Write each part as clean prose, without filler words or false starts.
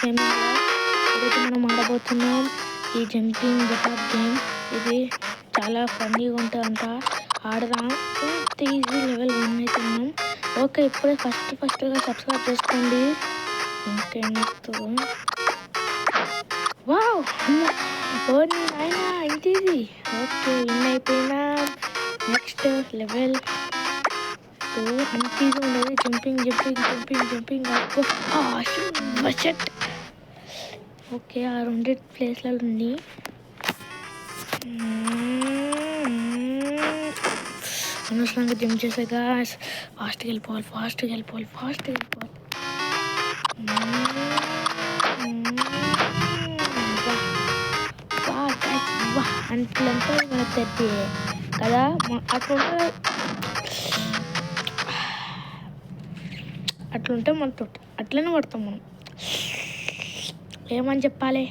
Gaming. ఈరోజు మనం ఆడబోతున్నాం ఈ జంపింగ్ జటాప్ గేమ్. ఇది చాలా ఫన్నీగా ఉంటుందంట. ఆడదాం. ఈజీ లెవెల్ 1 అవుతున్నాం. ఓకే, ఇప్పుడే ఫస్ట్గా సబ్స్క్రైబ్ చేసుకోండి. ఓకే, నెక్స్ట్ వావ్ అయినా ఇంత ఈజీ. ఓకే, విన్ అయిపోయినా. నెక్స్ట్ లెవెల్ 2 అంత ఈజీ ఉండదు. Jumping budget. ఓకే, ఆ 2 ప్లేస్లలో ఉంది. అనవసరంగా జంప్ చేసాగా. ఫాస్ట్గా వెళ్ళిపోవాలి. అంట్లంటే మన తెప్పి కదా, అట్లుంటే మనతో అట్లనే పడతాం మనం. ఏమని చెప్పాలి?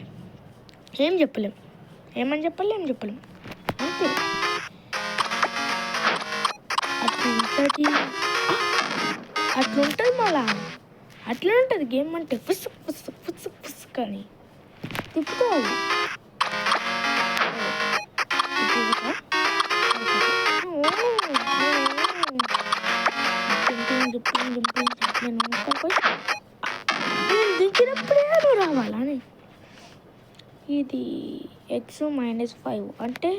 ఏం చెప్పలేం అంతే. అట్లుంటుంది మళ్ళా. అట్లనే ఉంటుంది గేమ్ అంటే. పుస్ కానీ తిప్పుకోవాలి. దిగినప్పుడే రావాలని. ఇది x-5 అంటే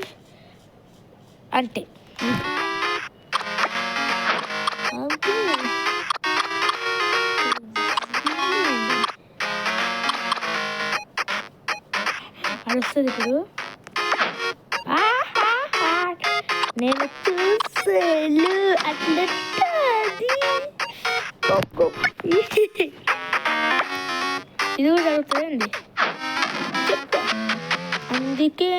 అడుస్తుంది ఇప్పుడు. నేను చూసాను అట్లా. ఇది కూడా జరుగుతుందండి. అందుకే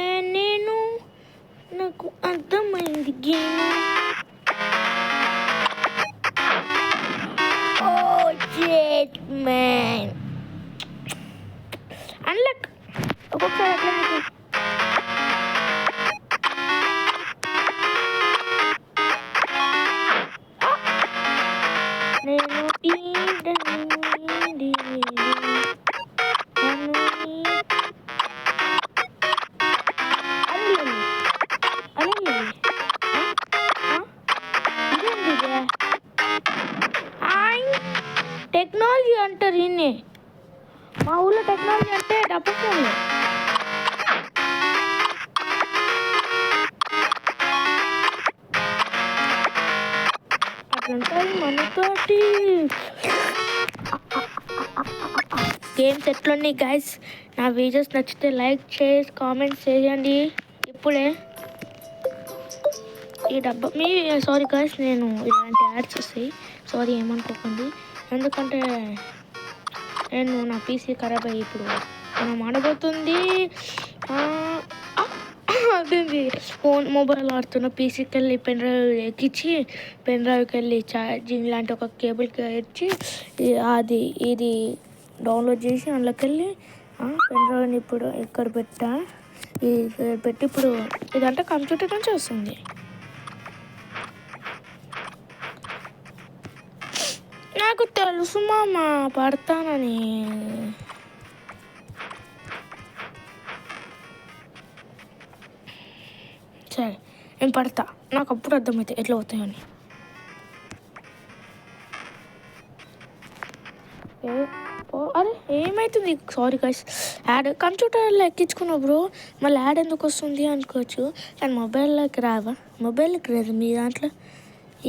నాకు అర్థమైంది గేమ్. అన్లక్ ఒక్కొక్కసారి అట్లా టెక్నాలజీ అంటారు. ఇన్ని మా ఊళ్ళో టెక్నాలజీ అంటే డబ్బు ఫోన్లు. అట్లుంటుంది మనతోటి. గేమ్స్ ఎట్లున్నాయి గైస్? నా వీడియోస్ నచ్చితే లైక్ చేసి కామెంట్స్ చేయండి. ఇప్పుడే ఈ డబ్బా సారీ గైస్, నేను ఇలాంటి యాడ్స్ వస్తాయి, సారీ ఏమనుకోకండి. ఎందుకంటే నా పీసీ ఖరాబ్ అయ్యి ఇప్పుడు మనం ఆడబోతుంది. అదేంటి మొబైల్ ఆడుతున్న పీసీకి వెళ్ళి పెన్ డ్రైవ్ ఎక్కించి పెన్ డ్రైవ్కి వెళ్ళి ఛార్జింగ్ లాంటి ఒక కేబుల్కి ఇచ్చి ఇది డౌన్లోడ్ చేసి అందులోకి వెళ్ళి పెన్ డ్రైవ్ని ఇప్పుడు ఎక్కడ పెట్టి ఇప్పుడు ఇదంటే కంప్యూటర్ నుంచి వస్తుంది. నాకు తెలుసు మామ పడతానని. సరే, నేను పడతా. నాకు అప్పుడు అర్థమవుతాయి ఎట్లా అవుతాయని. అరే ఏమవుతుంది? సారీ గైస్, యాడ్ కంప్యూటర్లో ఎక్కించుకున్నావు బ్రో, మళ్ళీ యాడ్ ఎందుకు వస్తుంది అనుకోవచ్చు. కానీ మొబైల్లోకి రాదు మీ దాంట్లో.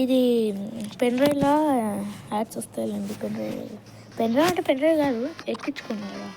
ఇది పెన్ డ్రైవ్లో యాడ్స్ వస్తాయండి. పెన్ డ్రైవ్ అంటే పెన్ డ్రైవ్ కాదు, ఎక్కించుకున్నా కదా.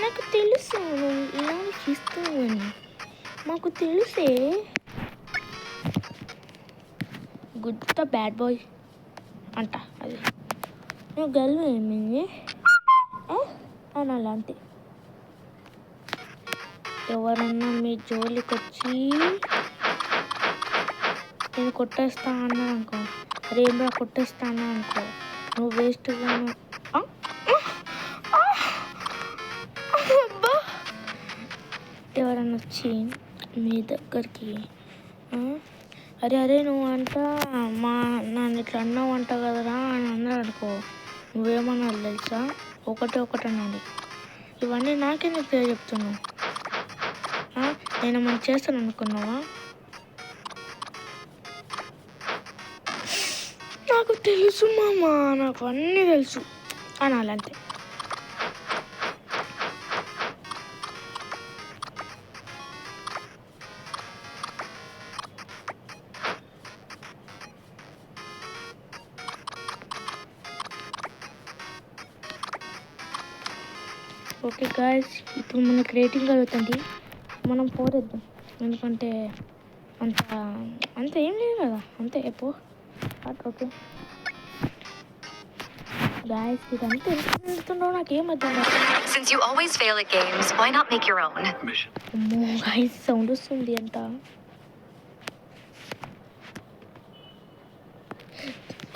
నాకు తెలుసు నువ్వు ఇలా ఇస్తావని, మాకు తెలుసే. గుడ్ బ్యాడ్ బాయ్ అంట. అది నువ్వు గల్లు ఏమైంది అనాలి అంతే. ఎవరన్నా మీ జోలికి వచ్చి నేను కొట్టేస్తా అన్నా అనుకో, రేంబా కొట్టేస్తా అన్నా అనుకో, నువ్వు వేస్ట్గాను. ఎవరన్నా వచ్చి మీ దగ్గరికి అరే అరే నువ్వు అంట నన్ను ఇట్లా అన్నావు అంట కదరా అని అన్నాడు అనుకో, నువ్వేమన్నాడు తెలుసా? ఒకటి అన్నాడు. ఇవన్నీ నాకే నీకు చెప్తున్నావు. నేను మనం చేస్తాను అనుకున్నావా? నాకు తెలుసు మామ, నాకు అన్నీ తెలుసు అనాలంతే. ఓకే గాయస్, ఇప్పుడు మనకు రేటింగ్ కలుగుతుంది. మనం పోరేద్దాం, ఎందుకంటే అంత ఏం లేదు కదా, అంతే ఎప్పో. ఓకే గాయస్, ఇదంతా ఎంత వెళ్తుండో నాకేం అర్థం కాదు. Since you always fail at games, why not make your own? అమ్మో గాయస్, సౌండ్ వస్తుంది అంత.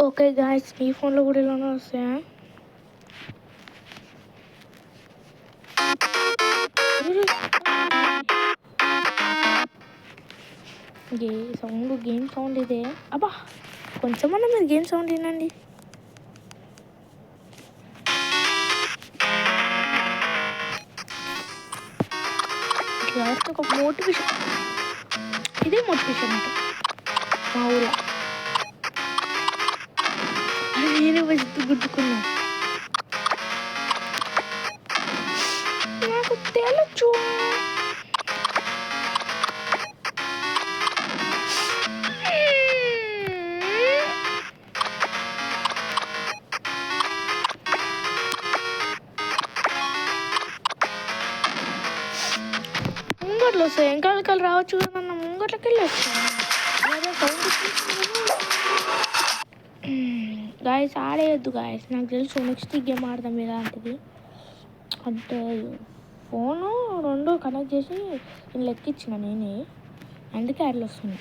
ఓకే గాయస్, మీ ఫోన్లో కూడా ఇలానే వస్తాయా? గేమ్ సౌండ్ ఇదే. అబ్బా కొంచెమన్నా మీరు గేమ్ సౌండ్ వినండి. లాస్ట్ ఒక మోటివేషన్, ఇదే మోటివేషన్ అంట మా ఊళ్ళో. నేనే వచ్చి గుద్దుకున్నా. నాకు తెలుసు. ముంగట్లో వస్తాయి, ఎంకాలకాలు రావచ్చు కదా, ముంగట్లోకి వెళ్ళొచ్చు. గాయస్ ఆడేయద్దు గాయస్, నాకు తెలుసు. నెక్స్ట్ గేమ్ ఆడదాం ఇలాంటిది. అంటే ఫోను 2 కనెక్ట్ చేసి నేను లెక్కించిన నేనే, అందుకే యాడ్లు వస్తుంది.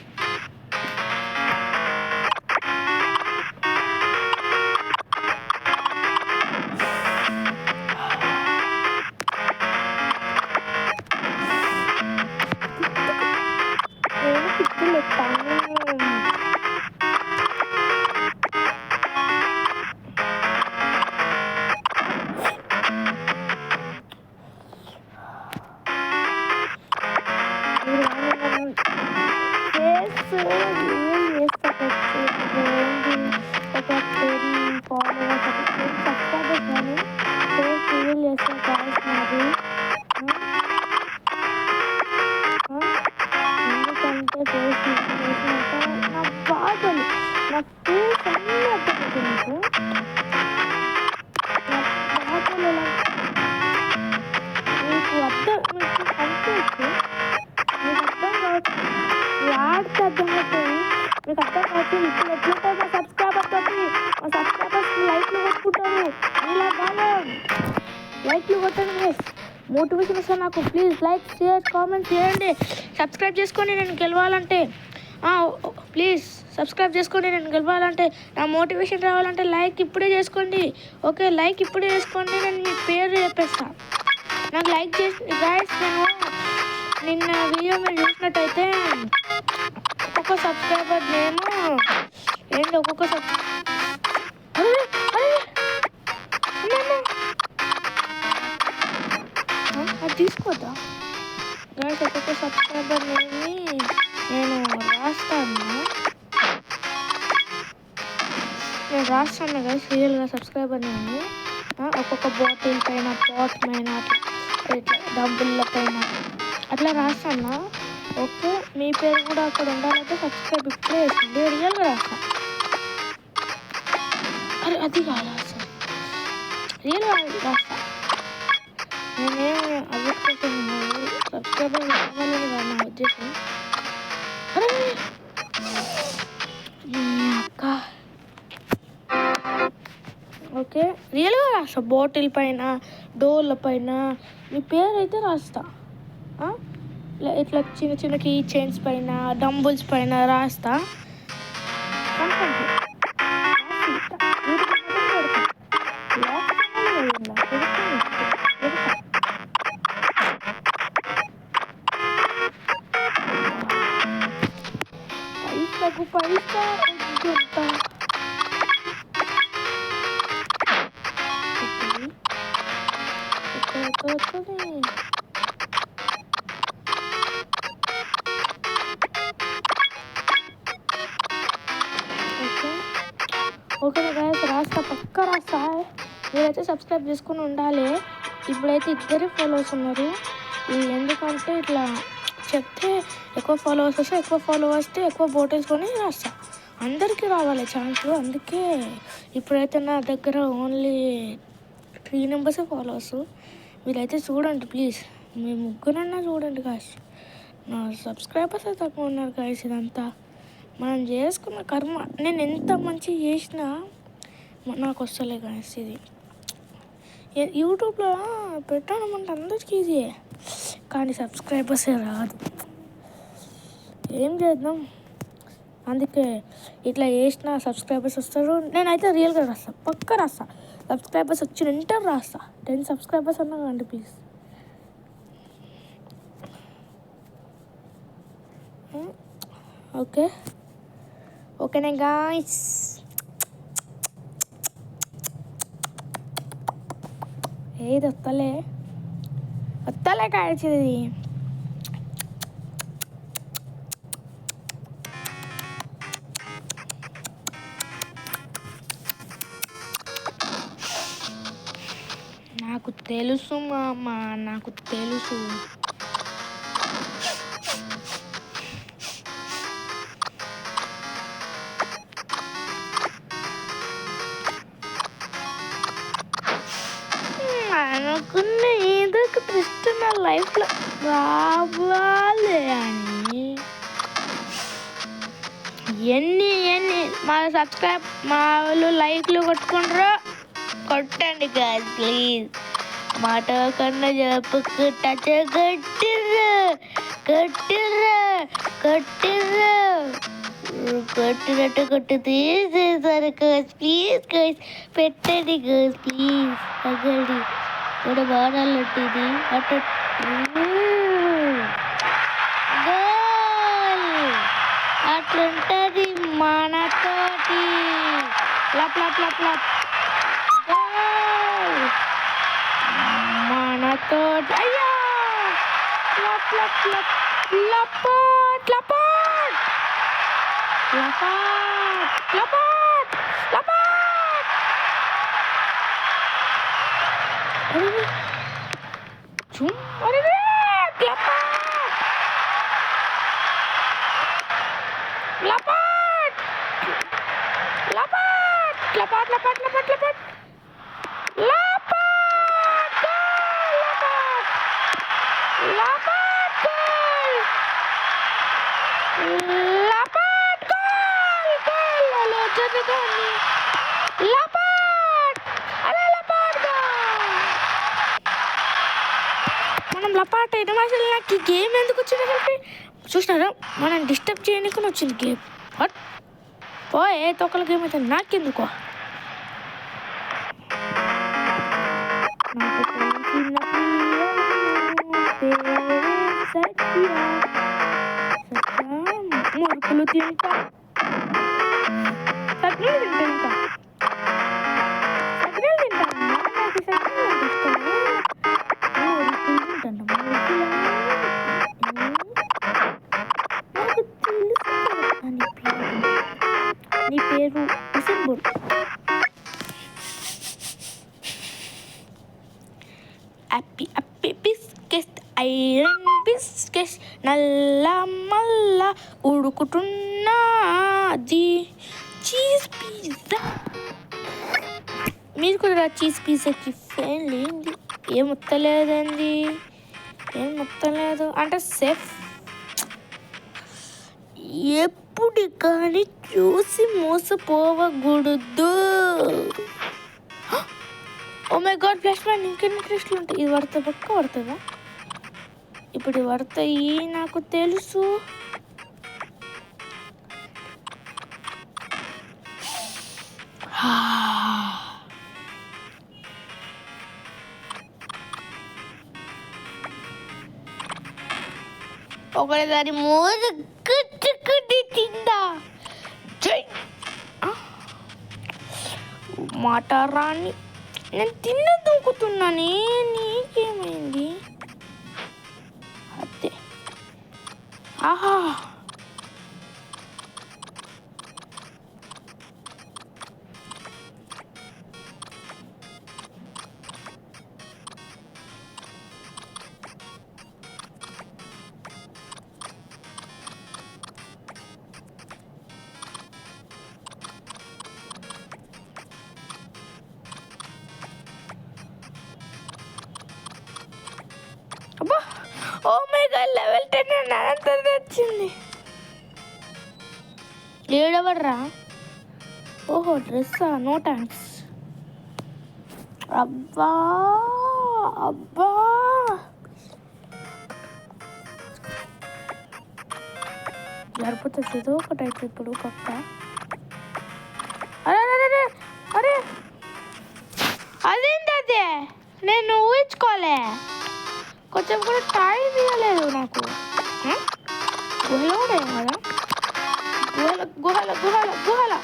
నేను పిక్కులు ఎత్తాను. లైక్లు కొట్టండి, మోటివేషన్ ఇస్తాను నాకు. ప్లీజ్ లైక్, షేర్, కామెంట్ చేయండి. సబ్స్క్రైబ్ చేసుకోండి నేను గెలవాలంటే. ప్లీజ్ సబ్స్క్రైబ్ చేసుకోండి నేను గెలవాలంటే. నా మోటివేషన్ రావాలంటే లైక్ ఇప్పుడే చేసుకోండి. ఓకే, లైక్ ఇప్పుడే చేసుకోండి. నేను మీ పేరు చెప్పేస్తా. నాకు లైక్ చేసి గాయస్, నేను నిన్న వీడియో మీరు చూసినట్టయితే ఒక్కొక్క సబ్స్క్రైబర్ నేమ్ ఏంటి, ఒక్కొక్క అది తీసుకోద్దా గాయస్? ఒక్కొక్క సబ్స్క్రైబర్ నేమ్ని నేను రాస్తాను గాయస్, రియల్గా సబ్స్క్రైబర్ నేమ్ని. ఒక్కొక్క బాటిల్ పైన, పాట్ పైన, ఇట్లా డబ్బుల పైన అట్లా రాస్తాను. ఓకే, మీ పేరు కూడా అక్కడ ఉండాలంటే సబ్స్క్రైబ్ ఇప్పుడే వేసుకోండి. రియల్గా రాస్తా. అరే అది కాదా సార్, రియల్గా రాస్తా. నేనేమి అవ్వకపోతున్నాను, సబ్స్క్రైబర్ కావాలని కాదు నా ఉద్దేశం. అరే అక్క, ఓకే రియల్గా రాస్తా. బాటిల్ పైన, డోర్ల పైన మీ పేరు అయితే రాస్తా. ఇట్లా చిన్న చిన్న కీ చైన్స్ పైన, డంబుల్స్ పైన రాస్తా. ఇంకెంత వస్తుంది. ఓకే గాయస్, రాస్తా పక్కా రాస్తా. మీరైతే సబ్స్క్రైబ్ చేసుకుని ఉండాలి. ఇప్పుడైతే 2 ఫాలోవర్స్ ఉన్నారు. ఇది ఎందుకంటే ఇట్లా చెప్తే ఎక్కువ ఫాలోవర్స్ వస్తే ఎక్కువ బోటల్స్ కొని రాస్తా. అందరికీ రావాలి ఛాన్స్. అందుకే ఇప్పుడైతే నా దగ్గర ఓన్లీ 3 మెంబర్సే ఫాలోవర్స్. మీరైతే చూడండి ప్లీజ్, మీ ముగ్గురన్నా చూడండి గాయస్. నా సబ్స్క్రైబర్స్ తక్కువ ఉన్నారు గాయస్. ఇదంతా మనం చేసుకున్న కర్మ. నేను ఎంత మంచి చేసినా నాకు వస్తలే గాయస్. ఇది యూట్యూబ్లో పెట్టడం అంటే అందరికీ ఈజీయే, కానీ సబ్స్క్రైబర్సే రాదు. ఏం చేద్దాం, అందుకే ఇట్లా చేసిన సబ్స్క్రైబర్స్ వస్తారు. నేనైతే రియల్గా రాస్తా, పక్కా రాస్తా. సబ్స్క్రైబర్స్ వచ్చిన వెంటనే రాస్తా. 10 సబ్స్క్రైబర్స్ అన్నా కండి ప్లీజ్. ఓకేనా గాయ్స్? ఏది వస్తలే గాయస్. ఇది నాకు తెలుసు మామ, నాకు తెలుసు. అనుకున్న ఏదో ఒక ట్విస్ట్ నా లైఫ్లో రావాలి అని ఎన్ని మా వాళ్ళు లైక్లు కొట్టండి గాయస్ ప్లీజ్. మాట కన్నా చెప్పుకుంటా కొట్టినట్టు కొట్టి తీసేసారు గైస్. ప్లీజ్ గైస్ పెట్టండి గైస్ ప్లీజ్. తగ్గండి కూడా బాగాలంటే ఇది అట్ట అట్లుంటుంది మనతోటి. లప్ లప్ లప్ లప్ మనతోటి. అయ్యో లప్ లప్ లప్ లపాట్ లపాట్ లపాట్ లపాట్ లపాట్. అరే లపాట్ లపాట్ లపాట్ లపాట్ లపాట్ లపాట్ లపాట్ లపాట్ లపాట్ లపాట్ లపాట్. అరే లపాట్ మనం లపాట్ అయినా అసలు నాకు ఈ గేమ్ ఎందుకు వచ్చింది అసలు చూసినారా? మనం డిస్టర్బ్ చేయడానికి వచ్చింది గేమ్. పోయే తొక్కల గేమ్ అయితే నాకెందుకో. మురుకులు తింటా సగ్గులు తింటా ఇంకా సగ్గులు తింటా. నాకు సగ్గులు ఇష్టం. మురుకులు తింటాను. మురుకులు నాకు తెలుసు. నీ పేరు December. Happy biscuit iron biscuit నల్ల మల్ల ఉడుకుతున్నది చీజ్ పిజ్జా. మీరు కూడా చీజ్ పిజ్జాకి ఫ్యాన్ లేండి. ఏం మొత్తలేదండి, ఏం మొత్తలేదు అంటే సేఫ్. ఎప్పుడు కానీ చూసి మోసపోవకూడదు. Oh my god flash man ఇంకెన్ని క్రిస్టలు ఉంటాయి. ఇది పడుతుంది పక్క పడుతుందా? ఇప్పుడు పడతాయి నాకు తెలుసు. ఒకసారి మోస కుట్టుకుని తిందా. మాట రాని నేను తిన్న దూకుతున్నానే నీకేమైంది అదే ఆహా అబ్బా ఓ మై గాడ్ లెవెల్ 10 అంత వచ్చింది ఏడవడ్రా ఓహో డ్రెస్సా నో థ్యాంక్స్ అబ్బా అబ్బా సరిపోతుంది ఏదో ఒకటి అయితే ఇప్పుడు పక్క అరే అరే అరే అదేంటి అదే నేను ఊహించుకోలే కొంచెం కూడా టైం ఇవ్వలేదు నాకు గుహలో కూడా కదా గుహల గుహల గుహల గుహల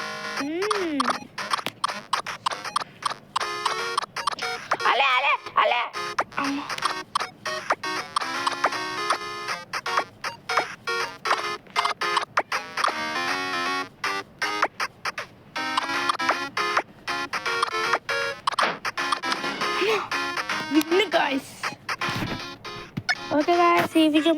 అలే అలే అలే అమ్మ guys. Okay guys, ఈ వీడియో